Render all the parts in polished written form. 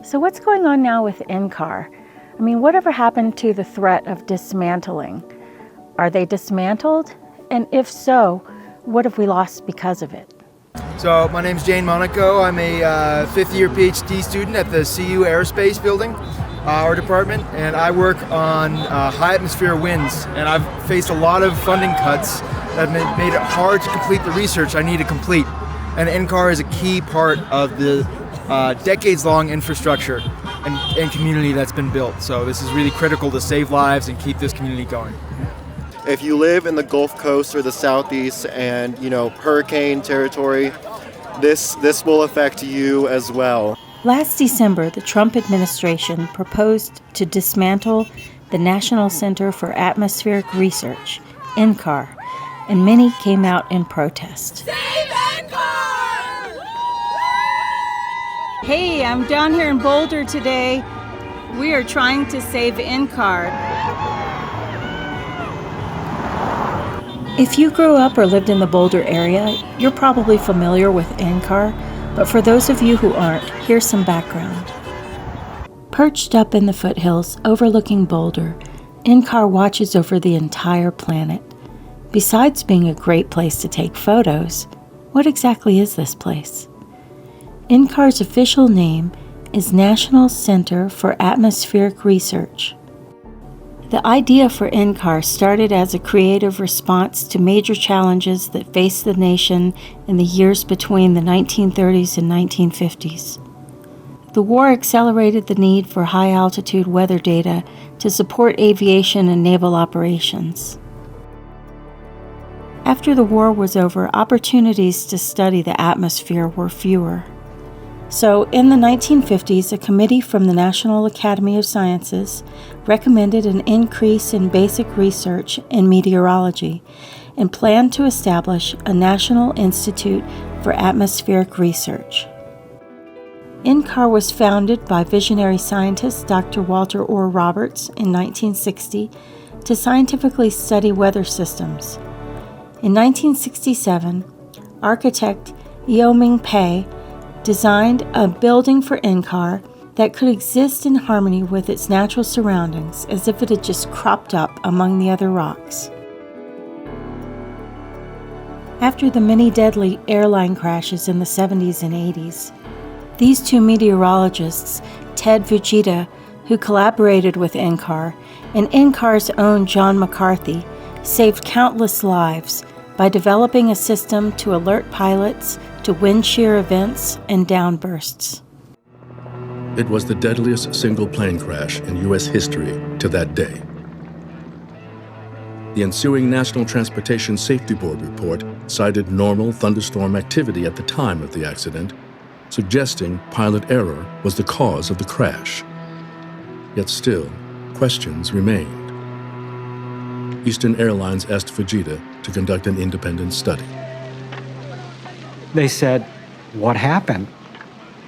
So what's going on now with NCAR? I mean, whatever happened to the threat of dismantling? Are they dismantled? And if so, what have we lost because of it? So my name's Jane Monaco. I'm a fifth-year PhD student at the CU Aerospace building, our department, and I work on high atmosphere winds. And I've faced a lot of funding cuts that have made it hard to complete the research I need to complete. And NCAR is a key part of the decades-long infrastructure and community that's been built. So this is really critical to save lives and keep this community going. If you live in the Gulf Coast or the Southeast and, hurricane territory, this will affect you as well. Last December, the Trump administration proposed to dismantle the National Center for Atmospheric Research, NCAR, and many came out in protest. Save NCAR! Hey, I'm down here in Boulder today. We are trying to save NCAR. If you grew up or lived in the Boulder area, you're probably familiar with NCAR, but for those of you who aren't, here's some background. Perched up in the foothills overlooking Boulder, NCAR watches over the entire planet. Besides being a great place to take photos, what exactly is this place? NCAR's official name is National Center for Atmospheric Research. The idea for NCAR started as a creative response to major challenges that faced the nation in the years between the 1930s and 1950s. The war accelerated the need for high-altitude weather data to support aviation and naval operations. After the war was over, opportunities to study the atmosphere were fewer. So, in the 1950s, a committee from the National Academy of Sciences recommended an increase in basic research in meteorology and planned to establish a National Institute for Atmospheric Research. NCAR was founded by visionary scientist Dr. Walter Orr Roberts in 1960 to scientifically study weather systems. In 1967, architect Yeo-Ming Pei designed a building for NCAR that could exist in harmony with its natural surroundings, as if it had just cropped up among the other rocks. After the many deadly airline crashes in the 70s and 80s, these two meteorologists, Ted Fujita, who collaborated with NCAR, and NCAR's own John McCarthy, saved countless lives by developing a system to alert pilots to wind shear events and downbursts. It was the deadliest single plane crash in U.S. history to that day. The ensuing National Transportation Safety Board report cited normal thunderstorm activity at the time of the accident, suggesting pilot error was the cause of the crash. Yet still, questions remained. Eastern Airlines asked Fujita to conduct an independent study. They said, what happened?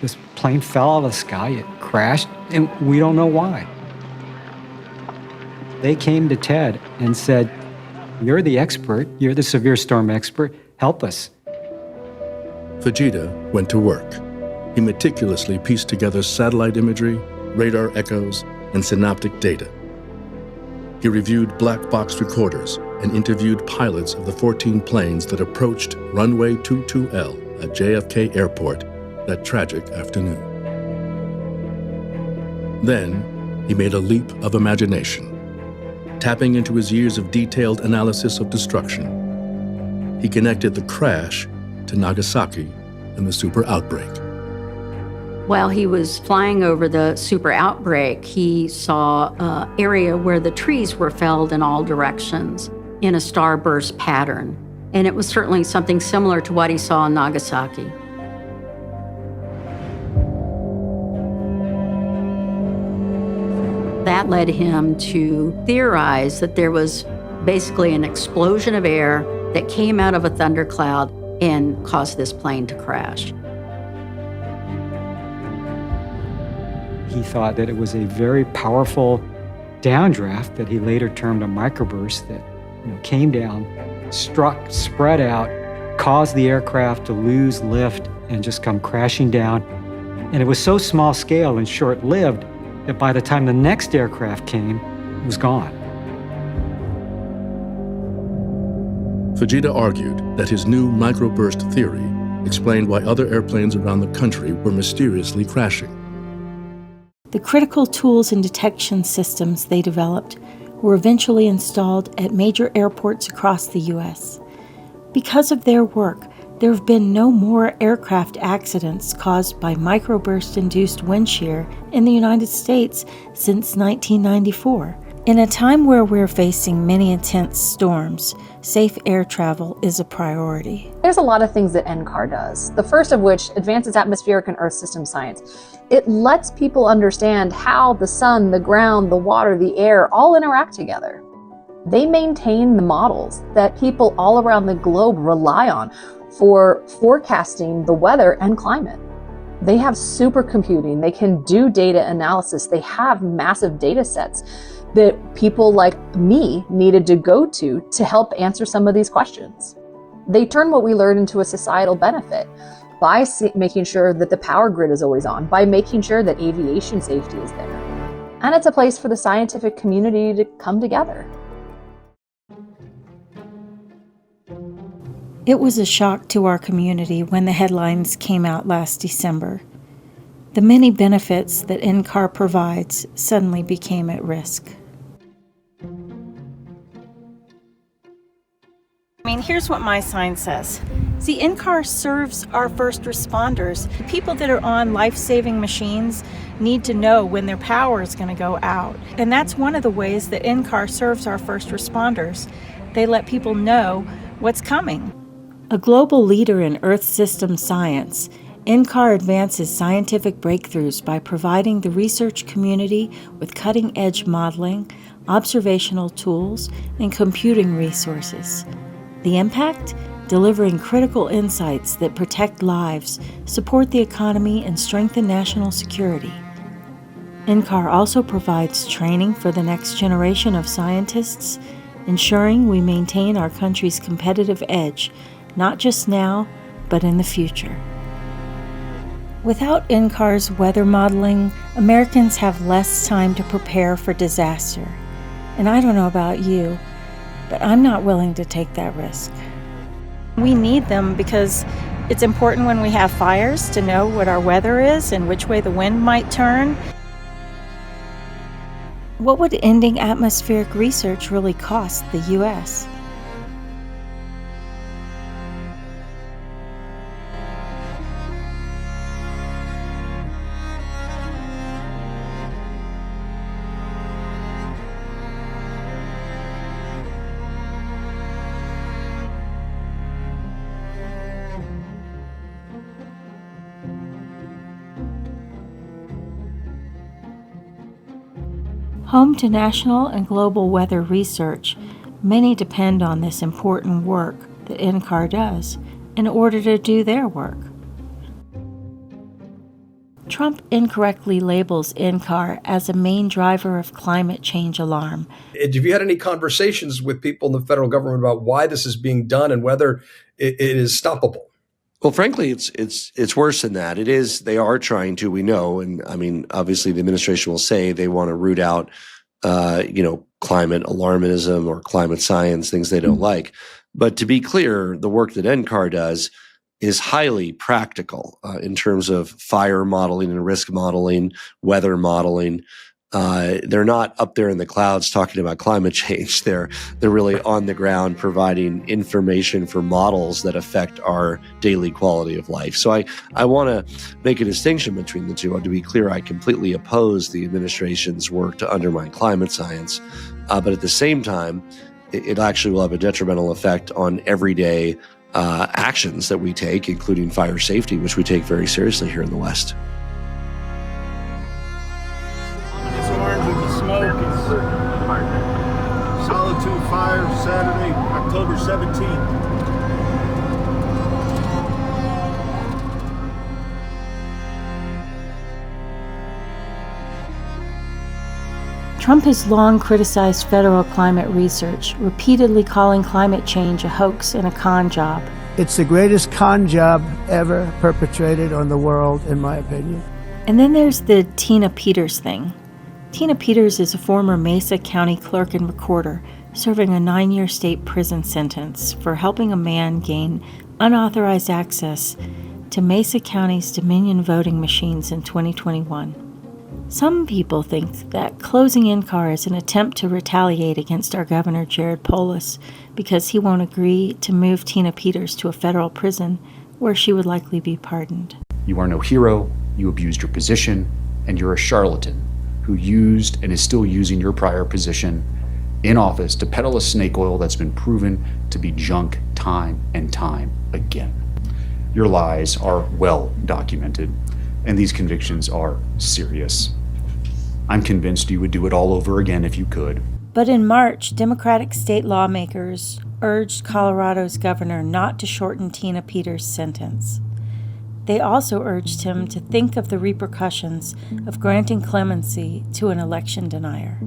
This plane fell out of the sky, it crashed, and we don't know why. They came to Ted and said, you're the expert, you're the severe storm expert, help us. Fujita went to work. He meticulously pieced together satellite imagery, radar echoes, and synoptic data. He reviewed black box recorders and interviewed pilots of the 14 planes that approached runway 22L at JFK Airport that tragic afternoon. Then, he made a leap of imagination. Tapping into his years of detailed analysis of destruction, he connected the crash to Nagasaki and the super outbreak. While he was flying over the super outbreak, he saw an area where the trees were felled in all directions in a starburst pattern. And it was certainly something similar to what he saw in Nagasaki. That led him to theorize that there was basically an explosion of air that came out of a thundercloud and caused this plane to crash. He thought that it was a very powerful downdraft that he later termed a microburst that came down, struck, spread out, caused the aircraft to lose lift and just come crashing down. And it was so small scale and short-lived that by the time the next aircraft came, it was gone. Fujita argued that his new microburst theory explained why other airplanes around the country were mysteriously crashing. The critical tools and detection systems they developed were eventually installed at major airports across the U.S. Because of their work, there have been no more aircraft accidents caused by microburst-induced wind shear in the United States since 1994. In a time where we're facing many intense storms, safe air travel is a priority. There's a lot of things that NCAR does, the first of which advances atmospheric and earth system science. It lets people understand how the sun, the ground, the water, the air all interact together. They maintain the models that people all around the globe rely on for forecasting the weather and climate. They have supercomputing, they can do data analysis, they have massive data sets that people like me needed to go to help answer some of these questions. They turn what we learn into a societal benefit by making sure that the power grid is always on, by making sure that aviation safety is there. And it's a place for the scientific community to come together. It was a shock to our community when the headlines came out last December. The many benefits that NCAR provides suddenly became at risk. Here's what my sign says. See, NCAR serves our first responders. People that are on life-saving machines need to know when their power is going to go out. And that's one of the ways that NCAR serves our first responders. They let people know what's coming. A global leader in Earth system science, NCAR advances scientific breakthroughs by providing the research community with cutting-edge modeling, observational tools, and computing resources. The impact? Delivering critical insights that protect lives, support the economy, and strengthen national security. NCAR also provides training for the next generation of scientists, ensuring we maintain our country's competitive edge, not just now, but in the future. Without NCAR's weather modeling, Americans have less time to prepare for disaster. And I don't know about you, but I'm not willing to take that risk. We need them because it's important when we have fires to know what our weather is and which way the wind might turn. What would ending atmospheric research really cost the U.S.? Home to national and global weather research, many depend on this important work that NCAR does in order to do their work. Trump incorrectly labels NCAR as a main driver of climate change alarm. Have you had any conversations with people in the federal government about why this is being done and whether it is stoppable? Well, frankly, it's worse than that. It is. They are trying to. We know, and I mean, obviously, the administration will say they want to root out, climate alarmism or climate science, things they don't like. But to be clear, the work that NCAR does is highly practical in terms of fire modeling and risk modeling, weather modeling. They're not up there in the clouds talking about climate change. They're really on the ground providing information for models that affect our daily quality of life. So I want to make a distinction between the two. To be clear, I completely oppose the administration's work to undermine climate science. But at the same time, it actually will have a detrimental effect on everyday actions that we take, including fire safety, which we take very seriously here in the West. Solitude Fire, Saturday, October 17th. Trump has long criticized federal climate research, repeatedly calling climate change a hoax and a con job. It's the greatest con job ever perpetrated on the world, in my opinion. And then there's the Tina Peters thing. Tina Peters is a former Mesa County clerk and recorder serving a 9-year state prison sentence for helping a man gain unauthorized access to Mesa County's Dominion voting machines in 2021. Some people think that closing NCAR is an attempt to retaliate against our governor, Jared Polis, because he won't agree to move Tina Peters to a federal prison where she would likely be pardoned. You are no hero, you abused your position, and you're a charlatan who used and is still using your prior position in office to peddle a snake oil that's been proven to be junk time and time again. Your lies are well documented, and these convictions are serious. I'm convinced you would do it all over again if you could. But in March, Democratic state lawmakers urged Colorado's governor not to shorten Tina Peters' sentence. They also urged him to think of the repercussions of granting clemency to an election denier.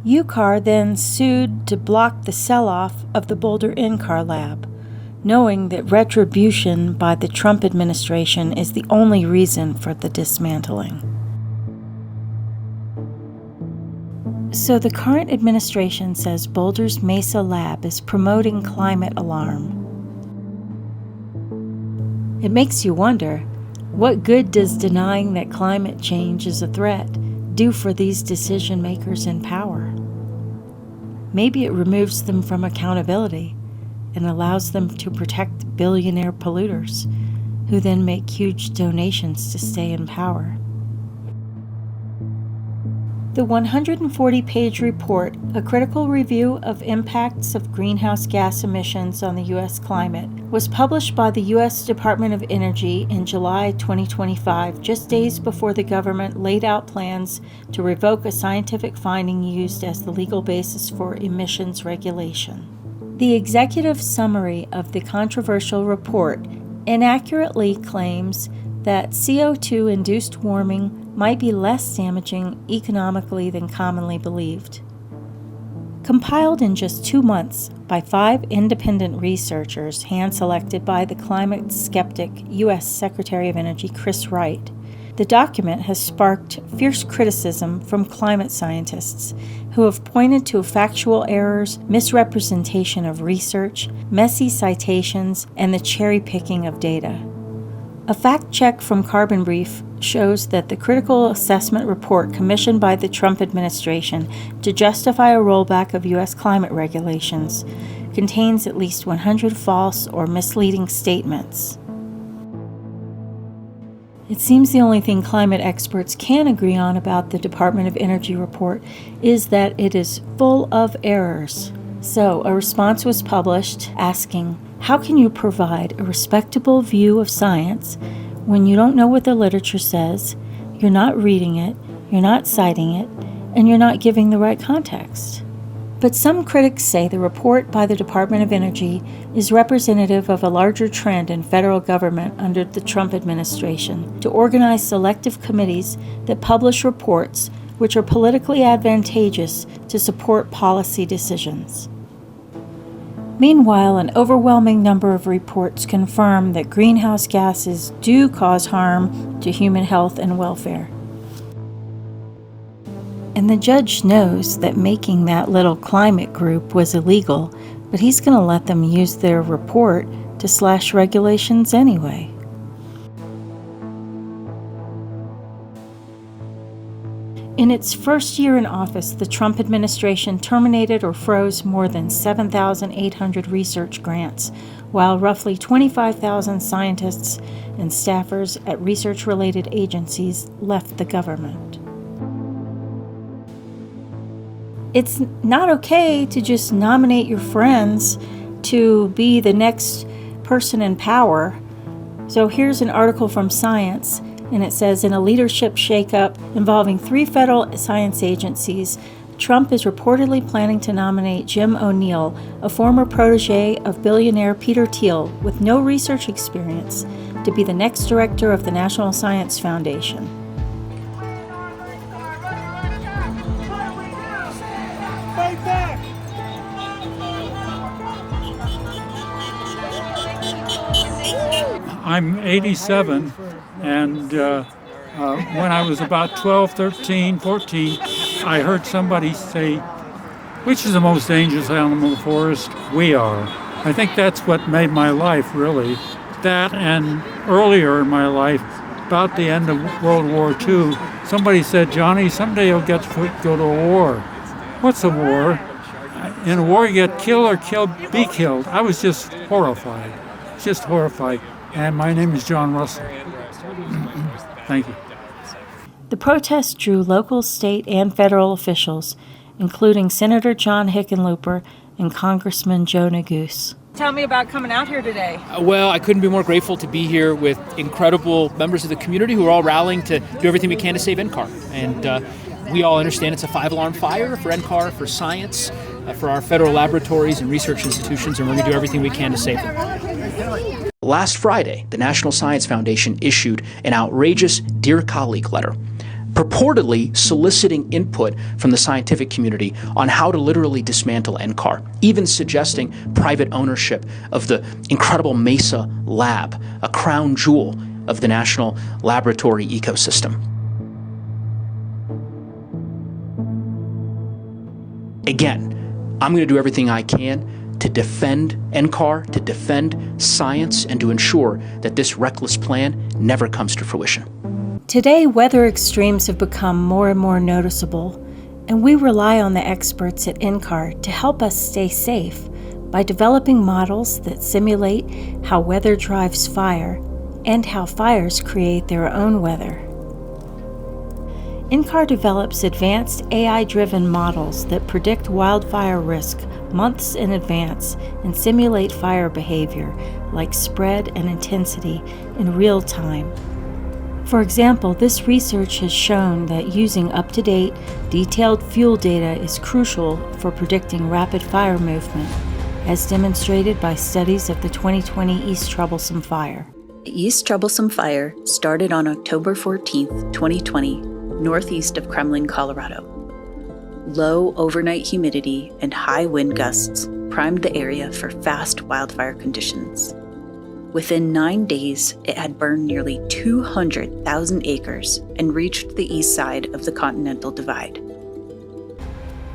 UCAR then sued to block the sell-off of the Boulder NCAR lab, knowing that retribution by the Trump administration is the only reason for the dismantling. So the current administration says Boulder's Mesa lab is promoting climate alarm. It makes you wonder, what good does denying that climate change is a threat do for these decision makers in power? Maybe it removes them from accountability and allows them to protect billionaire polluters, who then make huge donations to stay in power. The 140-page report, A Critical Review of Impacts of Greenhouse Gas Emissions on the U.S. Climate, was published by the U.S. Department of Energy in July 2025, just days before the government laid out plans to revoke a scientific finding used as the legal basis for emissions regulation. The executive summary of the controversial report inaccurately claims that CO2-induced warming might be less damaging economically than commonly believed. Compiled in just 2 months by 5 independent researchers hand-selected by the climate skeptic U.S. Secretary of Energy Chris Wright, the document has sparked fierce criticism from climate scientists who have pointed to factual errors, misrepresentation of research, messy citations, and the cherry-picking of data. A fact check from Carbon Brief shows that the critical assessment report commissioned by the Trump administration to justify a rollback of U.S. climate regulations contains at least 100 false or misleading statements. It seems the only thing climate experts can agree on about the Department of Energy report is that it is full of errors. So, a response was published asking, how can you provide a respectable view of science when you don't know what the literature says, you're not reading it, you're not citing it, and you're not giving the right context? But some critics say the report by the Department of Energy is representative of a larger trend in federal government under the Trump administration to organize selective committees that publish reports which are politically advantageous to support policy decisions. Meanwhile, an overwhelming number of reports confirm that greenhouse gases do cause harm to human health and welfare. And the judge knows that making that little climate group was illegal, but he's going to let them use their report to slash regulations anyway. In its first year in office, the Trump administration terminated or froze more than 7,800 research grants, while roughly 25,000 scientists and staffers at research-related agencies left the government. It's not okay to just nominate your friends to be the next person in power. So here's an article from Science, and it says, in a leadership shakeup involving 3 federal science agencies, Trump is reportedly planning to nominate Jim O'Neill, a former protege of billionaire Peter Thiel with no research experience, to be the next director of the National Science Foundation. Fight back! I'm 87, And when I was about 12, 13, 14, I heard somebody say, which is the most dangerous animal in the forest? We are. I think that's what made my life, really. That and earlier in my life, about the end of World War II, somebody said, Johnny, someday you'll get to go to a war. What's a war? In a war, you get killed or be killed. I was just horrified. And my name is John Russell. Thank you. The protest drew local, state, and federal officials, including Senator John Hickenlooper and Congressman Joe Neguse. Tell me about coming out here today. Well, I couldn't be more grateful to be here with incredible members of the community who are all rallying to do everything we can to save NCAR. And we all understand it's a 5-alarm fire for NCAR, for science, for our federal laboratories and research institutions, and we're going to do everything we can to save them. Last Friday, the National Science Foundation issued an outrageous Dear Colleague letter, purportedly soliciting input from the scientific community on how to literally dismantle NCAR, even suggesting private ownership of the incredible Mesa lab, a crown jewel of the national laboratory ecosystem. Again, I'm going to do everything I can to defend NCAR, to defend science, and to ensure that this reckless plan never comes to fruition. Today, weather extremes have become more and more noticeable, and we rely on the experts at NCAR to help us stay safe by developing models that simulate how weather drives fire and how fires create their own weather. NCAR develops advanced AI-driven models that predict wildfire risk months in advance and simulate fire behavior like spread and intensity in real time. For example, this research has shown that using up-to-date, detailed fuel data is crucial for predicting rapid fire movement, as demonstrated by studies of the 2020 East Troublesome Fire. The East Troublesome Fire started on October 14, 2020, northeast of Kremlin, Colorado. Low overnight humidity and high wind gusts primed the area for fast wildfire conditions. Within 9 days, it had burned nearly 200,000 acres and reached the east side of the Continental Divide.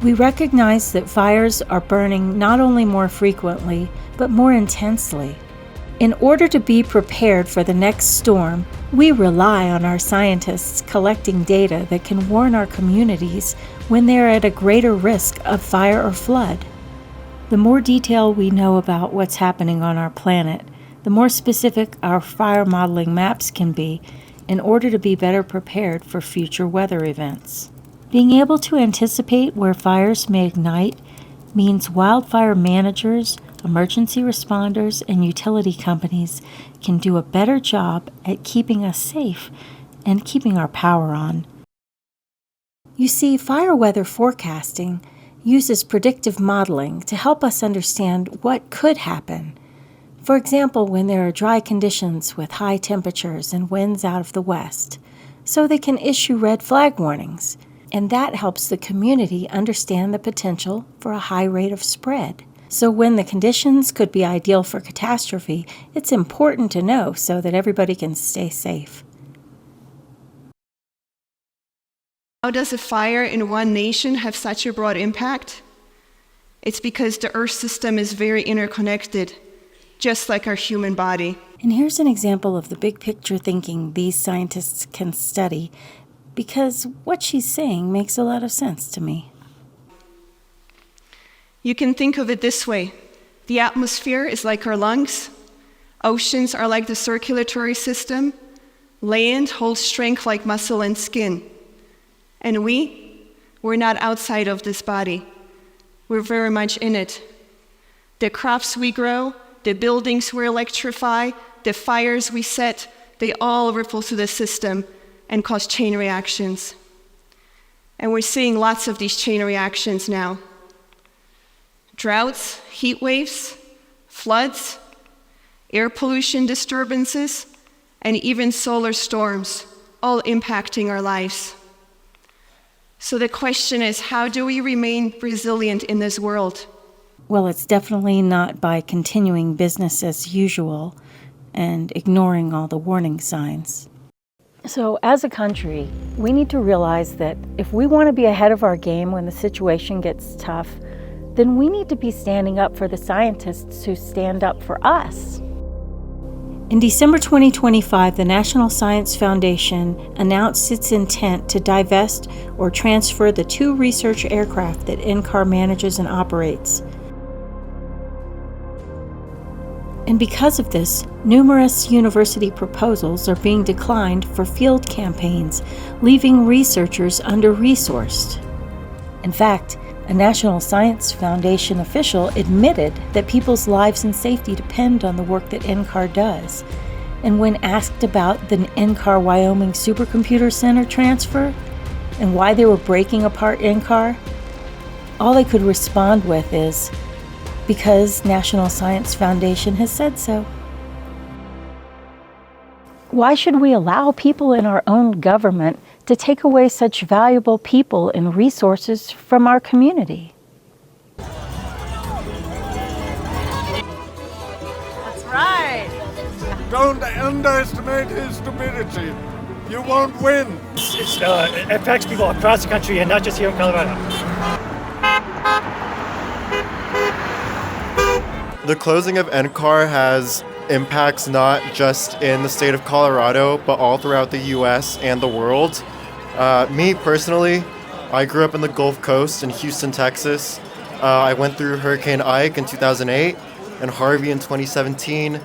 We recognize that fires are burning not only more frequently, but more intensely. In order to be prepared for the next storm, we rely on our scientists collecting data that can warn our communities when they're at a greater risk of fire or flood. The more detail we know about what's happening on our planet, the more specific our fire modeling maps can be in order to be better prepared for future weather events. Being able to anticipate where fires may ignite means wildfire managers, emergency responders, and utility companies can do a better job at keeping us safe and keeping our power on. You see, fire weather forecasting uses predictive modeling to help us understand what could happen. For example, when there are dry conditions with high temperatures and winds out of the west, so they can issue red flag warnings, and that helps the community understand the potential for a high rate of spread. So when the conditions could be ideal for catastrophe, it's important to know so that everybody can stay safe. How does a fire in one nation have such a broad impact? It's because the Earth system is very interconnected, just like our human body. And here's an example of the big picture thinking these scientists can study, because what she's saying makes a lot of sense to me. You can think of it this way. The atmosphere is like our lungs. Oceans are like the circulatory system. Land holds strength like muscle and skin. And we're not outside of this body. We're very much in it. The crops we grow, the buildings we electrify, the fires we set, they all ripple through the system and cause chain reactions. And we're seeing lots of these chain reactions now. Droughts, heat waves, floods, air pollution disturbances, and even solar storms, all impacting our lives. So the question is, how do we remain resilient in this world? Well, it's definitely not by continuing business as usual and ignoring all the warning signs. So, as a country, we need to realize that if we want to be ahead of our game when the situation gets tough, then we need to be standing up for the scientists who stand up for us. In December 2025, the National Science Foundation announced its intent to divest or transfer the 2 research aircraft that NCAR manages and operates. And because of this, numerous university proposals are being declined for field campaigns, leaving researchers under-resourced. In fact, a National Science Foundation official admitted that people's lives and safety depend on the work that NCAR does. And when asked about the NCAR Wyoming Supercomputer Center transfer and why they were breaking apart NCAR, all they could respond with is, because National Science Foundation has said so. Why should we allow people in our own government to take away such valuable people and resources from our community? That's right. Don't underestimate his stupidity. You won't win. It affects people across the country and not just here in Colorado. The closing of NCAR has impacts not just in the state of Colorado, but all throughout the U.S. and the world. Me personally, I grew up in the Gulf Coast in Houston, Texas. I went through Hurricane Ike in 2008 and Harvey in 2017,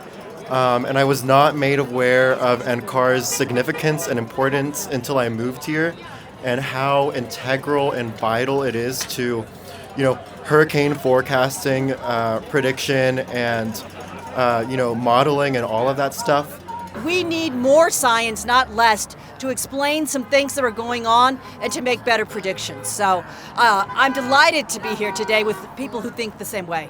and I was not made aware of NCAR's significance and importance until I moved here, and how integral and vital it is to, hurricane forecasting, prediction, and modeling and all of that stuff. We need more science, not less, to explain some things that are going on and to make better predictions. So I'm delighted to be here today with people who think the same way.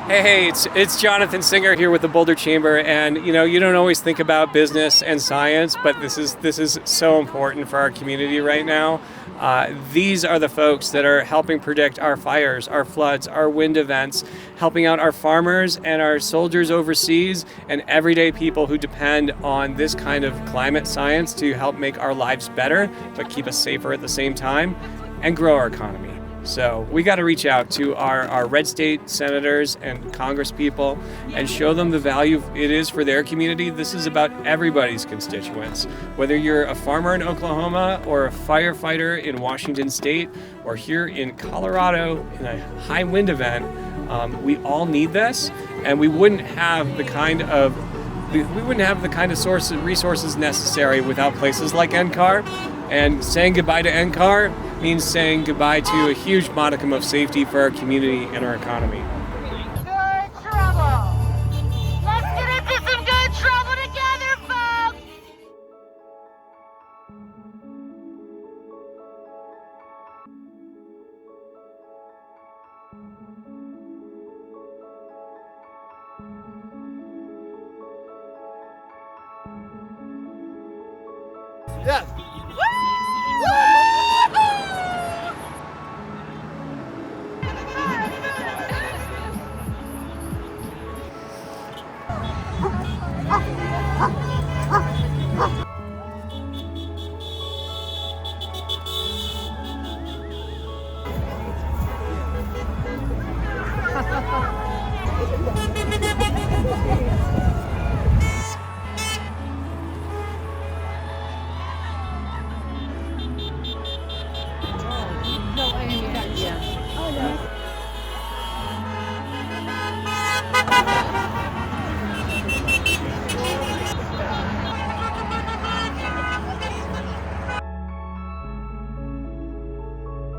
Hey, it's Jonathan Singer here with the Boulder Chamber, and you don't always think about business and science, but this is so important for our community right now. These are the folks that are helping predict our fires, our floods, our wind events, helping out our farmers and our soldiers overseas and everyday people who depend on this kind of climate science to help make our lives better, but keep us safer at the same time and grow our economy. So we got to reach out to our red state senators and congresspeople and show them the value it is for their community. This is about everybody's constituents. Whether you're a farmer in Oklahoma or a firefighter in Washington State or here in Colorado in a high wind event, we all need this, and we wouldn't have the kind of resources necessary without places like NCAR. And saying goodbye to NCAR means saying goodbye to a huge modicum of safety for our community and our economy. Good trouble. Let's get into some good trouble together, folks. Yes.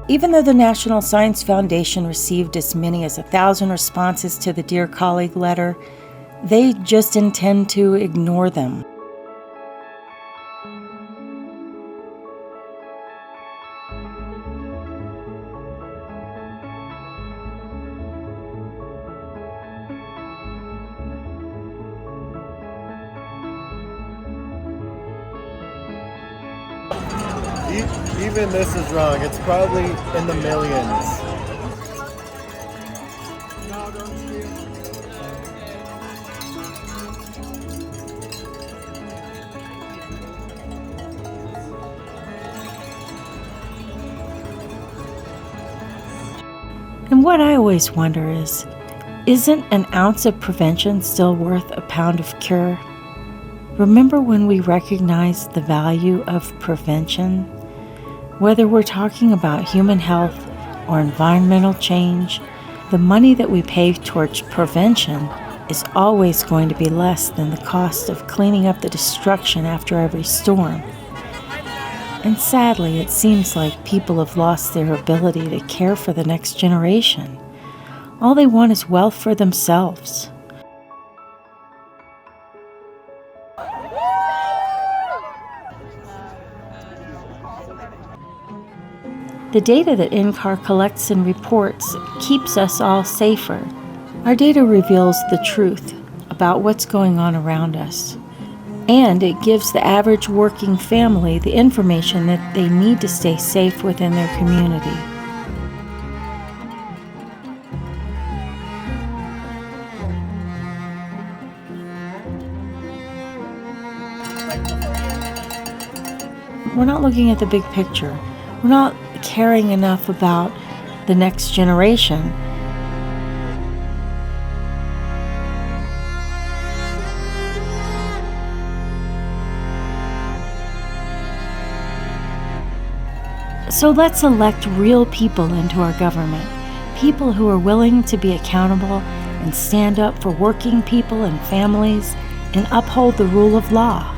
Even though the National Science Foundation received as many as 1,000 responses to the Dear Colleague letter, they just intend to ignore them. Even this is wrong. It's probably in the millions. And what I always wonder is, isn't an ounce of prevention still worth a pound of cure? Remember when we recognized the value of prevention? Whether we're talking about human health or environmental change, the money that we pay towards prevention is always going to be less than the cost of cleaning up the destruction after every storm. And sadly, it seems like people have lost their ability to care for the next generation. All they want is wealth for themselves. The data that NCAR collects and reports keeps us all safer. Our data reveals the truth about what's going on around us. And it gives the average working family the information that they need to stay safe within their community. We're not looking at the big picture. We're not caring enough about the next generation. So let's elect real people into our government, people who are willing to be accountable and stand up for working people and families and uphold the rule of law.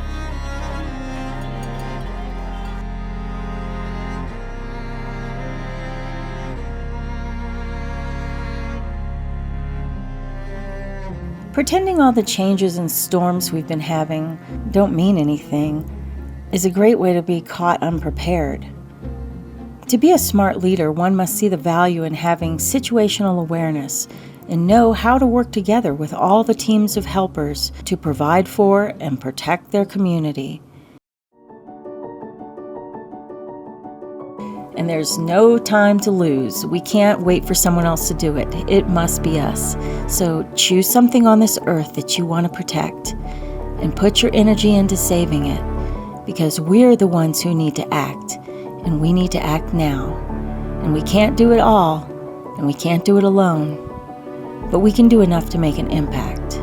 Pretending all the changes and storms we've been having don't mean anything is a great way to be caught unprepared. To be a smart leader, one must see the value in having situational awareness and know how to work together with all the teams of helpers to provide for and protect their community. And there's no time to lose. We can't wait for someone else to do it. It must be us. So choose something on this earth that you want to protect and put your energy into saving it, because we're the ones who need to act, and we need to act now. And we can't do it all, and we can't do it alone, but we can do enough to make an impact.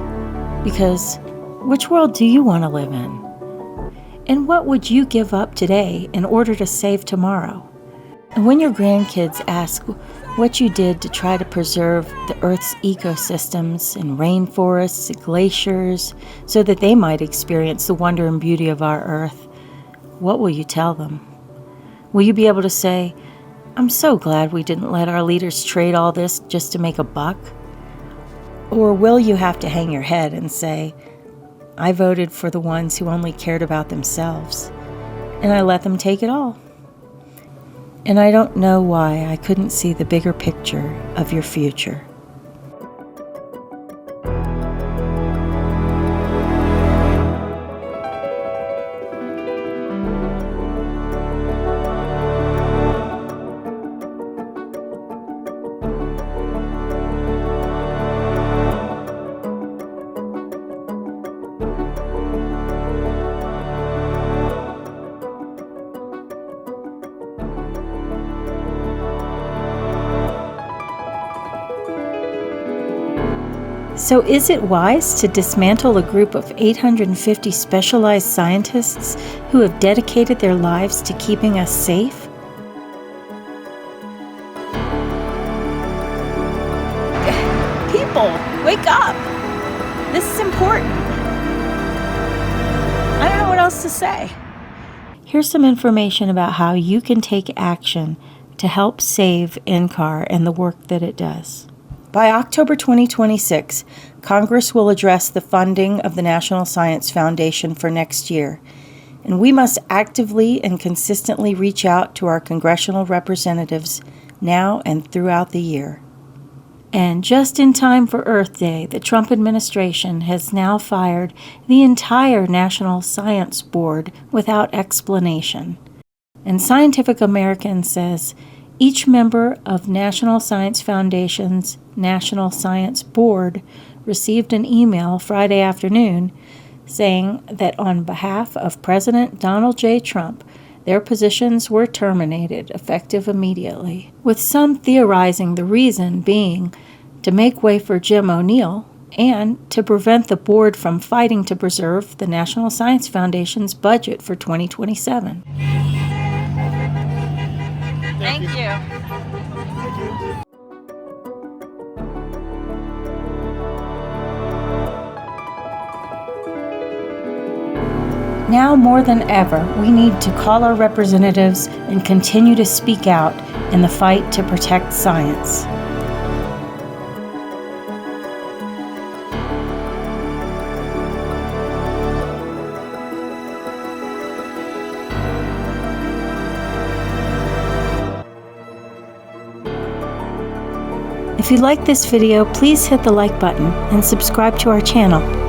Because which world do you want to live in? And what would you give up today in order to save tomorrow? And when your grandkids ask what you did to try to preserve the Earth's ecosystems and rainforests and glaciers so that they might experience the wonder and beauty of our Earth, what will you tell them? Will you be able to say, "I'm so glad we didn't let our leaders trade all this just to make a buck"? Or will you have to hang your head and say, "I voted for the ones who only cared about themselves, and I let them take it all"? And I don't know why I couldn't see the bigger picture of your future. So is it wise to dismantle a group of 850 specialized scientists who have dedicated their lives to keeping us safe? People, wake up! This is important. I don't know what else to say. Here's some information about how you can take action to help save NCAR and the work that it does. By October 2026, Congress will address the funding of the National Science Foundation for next year, and we must actively and consistently reach out to our congressional representatives now and throughout the year. And just in time for Earth Day, the Trump administration has now fired the entire National Science Board without explanation. And Scientific American says each member of National Science Foundation's National Science Board received an email Friday afternoon saying that on behalf of President Donald J. Trump, their positions were terminated, effective immediately, with some theorizing the reason being to make way for Jim O'Neill and to prevent the board from fighting to preserve the National Science Foundation's budget for 2027. Thank you. Now more than ever, we need to call our representatives and continue to speak out in the fight to protect science. If you like this video, please hit the like button and subscribe to our channel.